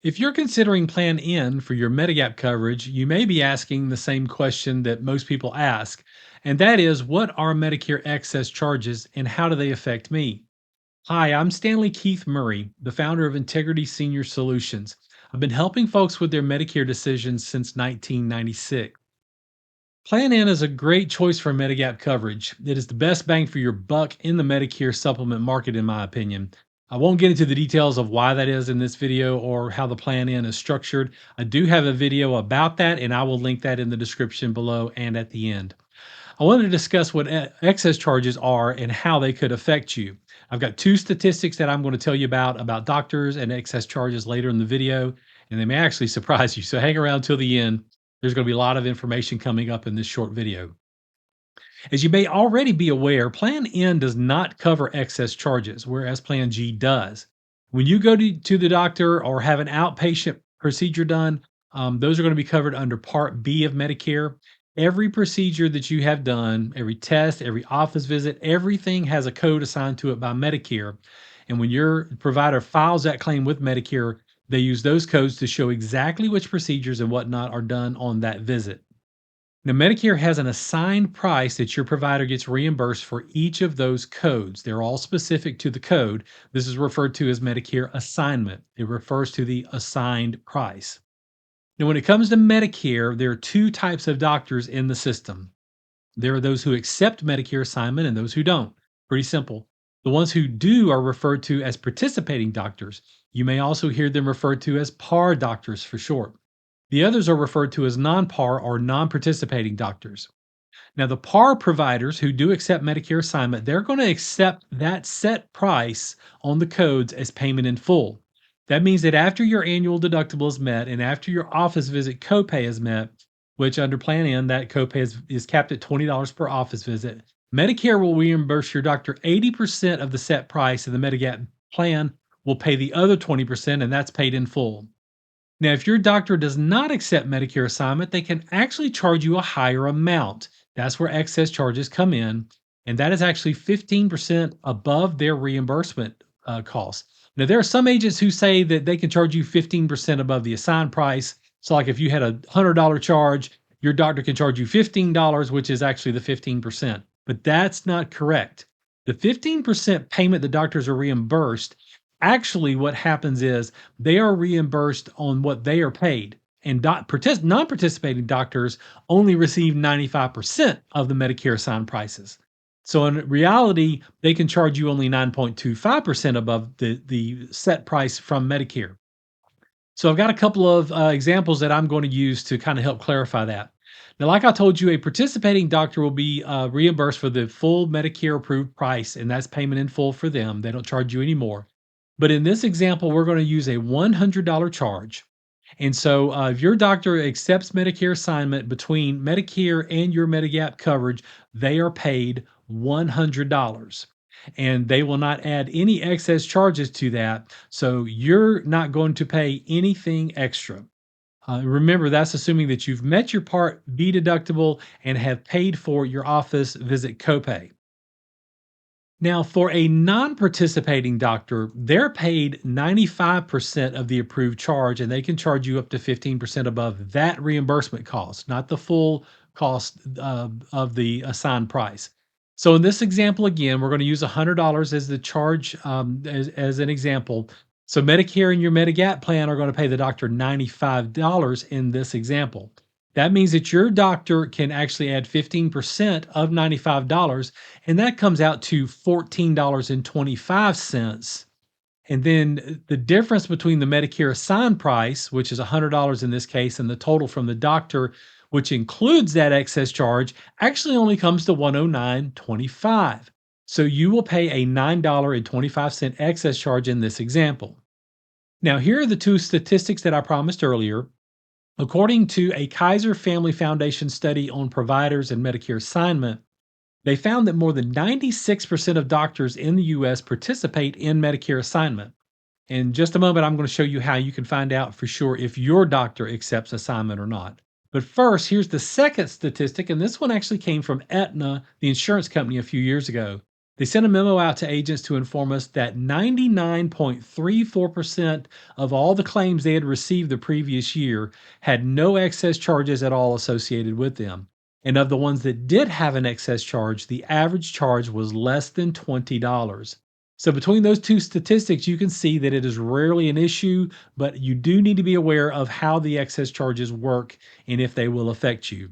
If you're considering Plan N for your Medigap coverage, you may be asking the same question that most people ask, and that is, what are Medicare excess charges and how do they affect me? Hi, I'm Stanley Keith Murray, the founder of Integrity Senior Solutions. I've been helping folks with their Medicare decisions since 1996. Plan N is a great choice for Medigap coverage. It is the best bang for your buck in the Medicare supplement market, in my opinion. I won't get into the details of why that is in this video or how the Plan N is structured. I do have a video about that, and I will link that in the description below and at the end. I wanted to discuss what excess charges are and how they could affect you. I've got two statistics that I'm going to tell you about doctors and excess charges later in the video, and they may actually surprise you. So hang around till the end. There's going to be a lot of information coming up in this short video. As you may already be aware, Plan N does not cover excess charges, whereas Plan G does. When you go to the doctor or have an outpatient procedure done, those are going to be covered under Part B of Medicare. Every procedure that you have done, every test, every office visit, everything has a code assigned to it by Medicare. And when your provider files that claim with Medicare, they use those codes to show exactly which procedures and whatnot are done on that visit. Now, Medicare has an assigned price that your provider gets reimbursed for each of those codes. They're all specific to the code. This is referred to as Medicare assignment. It refers to the assigned price. Now, when it comes to Medicare, there are two types of doctors in the system. There are those who accept Medicare assignment and those who don't. Pretty simple. The ones who do are referred to as participating doctors. You may also hear them referred to as PAR doctors for short. The others are referred to as non-PAR or non-participating doctors. Now, the PAR providers who do accept Medicare assignment, they're going to accept that set price on the codes as payment in full. That means that after your annual deductible is met and after your office visit copay is met, which under Plan N, that copay is capped at $20 per office visit, Medicare will reimburse your doctor 80% of the set price, and the Medigap plan will pay the other 20%, and that's paid in full. Now, if your doctor does not accept Medicare assignment, they can actually charge you a higher amount. That's where excess charges come in, and that is actually 15% above their reimbursement cost. Now, there are some agents who say that they can charge you 15% above the assigned price. So, like if you had a $100 charge, your doctor can charge you $15, which is actually the 15%. But that's not correct. The 15% payment the doctors are reimbursed, actually, what happens is they are reimbursed on what they are paid. And non-participating doctors only receive 95% of the Medicare assigned prices. So in reality, they can charge you only 9.25% above the set price from Medicare. So I've got a couple of examples that I'm going to use to kind of help clarify that. Now, like I told you, a participating doctor will be reimbursed for the full Medicare approved price, and that's payment in full for them. They don't charge you anymore. But in this example, we're going to use a $100 charge. And so if your doctor accepts Medicare assignment between Medicare and your Medigap coverage, they are paid $100. And they will not add any excess charges to that. So you're not going to pay anything extra. Remember, that's assuming that you've met your Part B deductible and have paid for your office visit copay. Now, for a non-participating doctor, they're paid 95% of the approved charge, and they can charge you up to 15% above that reimbursement cost, not the full cost of the assigned price. So in this example, again, we're going to use $100 as the charge as an example. So Medicare and your Medigap plan are going to pay the doctor $95 in this example. That means that your doctor can actually add 15% of $95, and that comes out to $14.25. And then the difference between the Medicare assigned price, which is $100 in this case, and the total from the doctor, which includes that excess charge, actually only comes to $109.25. So you will pay a $9.25 excess charge in this example. Now, here are the two statistics that I promised earlier. According to a Kaiser Family Foundation study on providers and Medicare assignment, they found that more than 96% of doctors in the US participate in Medicare assignment. In just a moment, I'm going to show you how you can find out for sure if your doctor accepts assignment or not. But first, here's the second statistic, and this one actually came from Aetna, the insurance company, a few years ago. They sent a memo out to agents to inform us that 99.34% of all the claims they had received the previous year had no excess charges at all associated with them. And of the ones that did have an excess charge, the average charge was less than $20. So, between those two statistics, you can see that it is rarely an issue, but you do need to be aware of how the excess charges work and if they will affect you.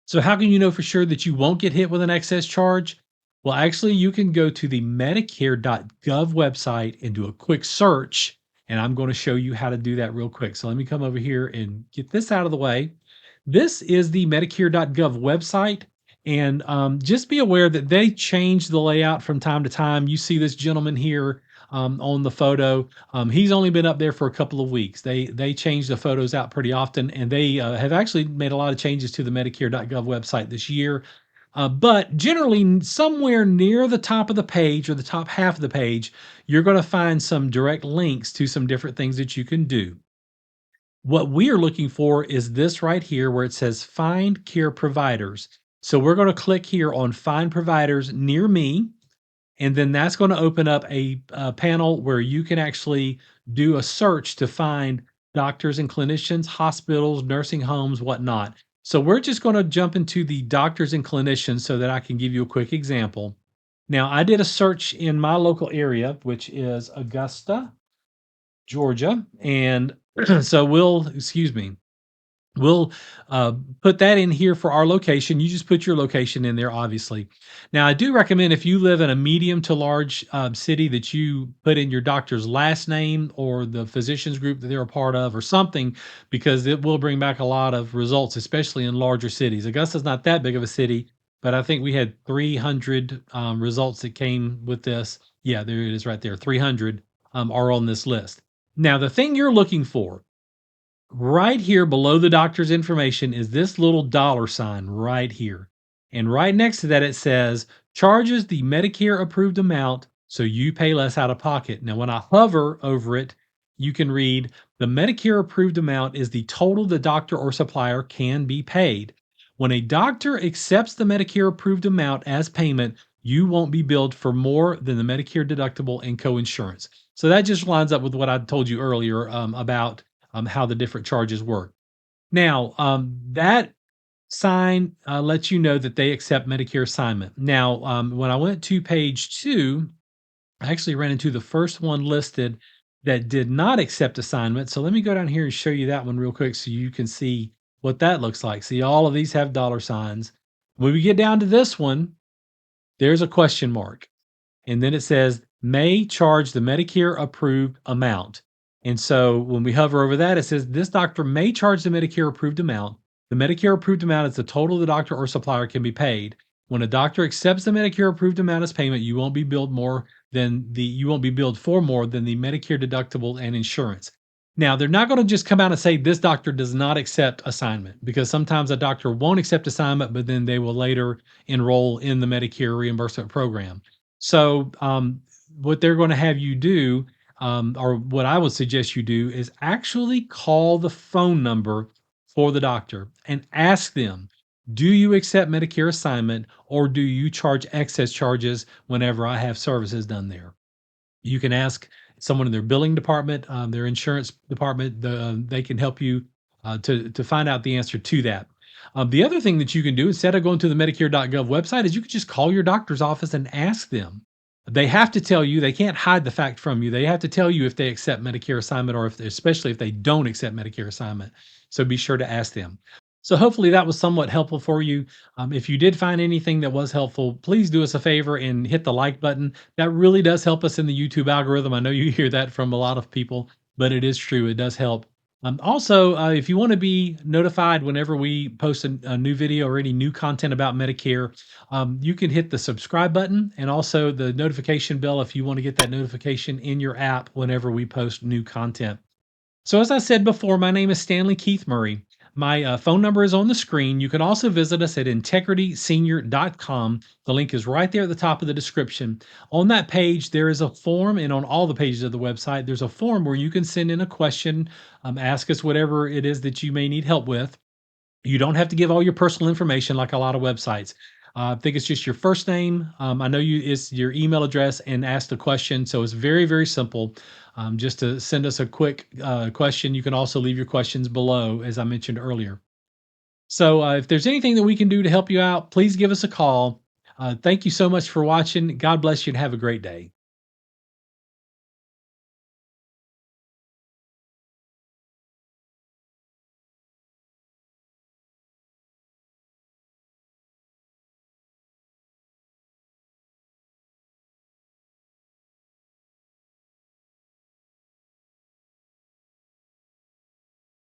So, how can you know for sure that you won't get hit with an excess charge? Well, actually, you can go to the Medicare.gov website and do a quick search. And I'm going to show you how to do that real quick. So, let me come over here and get this out of the way. This is the Medicare.gov website. And just be aware that they change the layout from time to time. You see this gentleman here on the photo. He's only been up there for a couple of weeks. They change the photos out pretty often, and they have actually made a lot of changes to the Medicare.gov website this year. But generally, somewhere near the top of the page or the top half of the page, you're going to find some direct links to some different things that you can do. What we are looking for is this right here where it says Find Care Providers. So we're going to click here on Find Providers Near Me. And then that's going to open up a panel where you can actually do a search to find doctors and clinicians, hospitals, nursing homes, whatnot. So we're just going to jump into the doctors and clinicians so that I can give you a quick example. Now, I did a search in my local area, which is Augusta, Georgia. And so excuse me, we'll put that in here for our location. You just put your location in there, obviously. Now, I do recommend if you live in a medium to large city that you put in your doctor's last name or the physician's group that they're a part of or something, because it will bring back a lot of results, especially in larger cities. Augusta's not that big of a city, but I think we had 300 results that came with this. Yeah, there it is right there. 300 are on this list. Now, the thing you're looking for right here below the doctor's information is this little dollar sign right here. And right next to that, it says charges the Medicare approved amount so you pay less out of pocket. Now, when I hover over it, you can read the Medicare approved amount is the total the doctor or supplier can be paid. When a doctor accepts the Medicare approved amount as payment, you won't be billed for more than the Medicare deductible and coinsurance. So that just lines up with what I told you earlier about how the different charges work. Now, that sign lets you know that they accept Medicare assignment. Now, when I went to page 2, I actually ran into the first one listed that did not accept assignment. So let me go down here and show you that one real quick so you can see what that looks like. See, all of these have dollar signs. When we get down to this one, there's a question mark. And then it says may charge the Medicare approved amount. And so when we hover over that, it says this doctor may charge the Medicare approved amount. The Medicare approved amount is the total the doctor or supplier can be paid. When a doctor accepts the Medicare approved amount as payment, you won't be billed for more than the Medicare deductible and insurance. Now, they're not going to just come out and say this doctor does not accept assignment, because sometimes a doctor won't accept assignment, but then they will later enroll in the Medicare reimbursement program. So, what they're going to have you do, or what I would suggest you do, is actually call the phone number for the doctor and ask them, do you accept Medicare assignment or do you charge excess charges whenever I have services done there? You can ask someone in their billing department, their insurance department. They can help you to find out the answer to that. The other thing that you can do instead of going to the Medicare.gov website is you can just call your doctor's office and ask them. They have to tell you. They can't hide the fact from you. They have to tell you if they accept Medicare assignment or especially if they don't accept Medicare assignment. So be sure to ask them. So hopefully that was somewhat helpful for you. If you did find anything that was helpful, please do us a favor and hit the like button. That really does help us in the YouTube algorithm. I know you hear that from a lot of people, but it is true. It does help. Also, if you want to be notified whenever we post a new video or any new content about Medicare, you can hit the subscribe button and also the notification bell if you want to get that notification in your app whenever we post new content. So, as I said before, my name is Stanley Keith Murray. My phone number is on the screen. You can also visit us at integritysenior.com. The link is right there at the top of the description. On that page, there is a form, and on all the pages of the website, there's a form where you can send in a question, ask us whatever it is that you may need help with. You don't have to give all your personal information like a lot of websites. I think it's just your first name. I know you it's your email address and ask the question. So it's very, very simple. Just to send us a quick question. You can also leave your questions below, as I mentioned earlier. So if there's anything that we can do to help you out, please give us a call. Thank you so much for watching. God bless you and have a great day.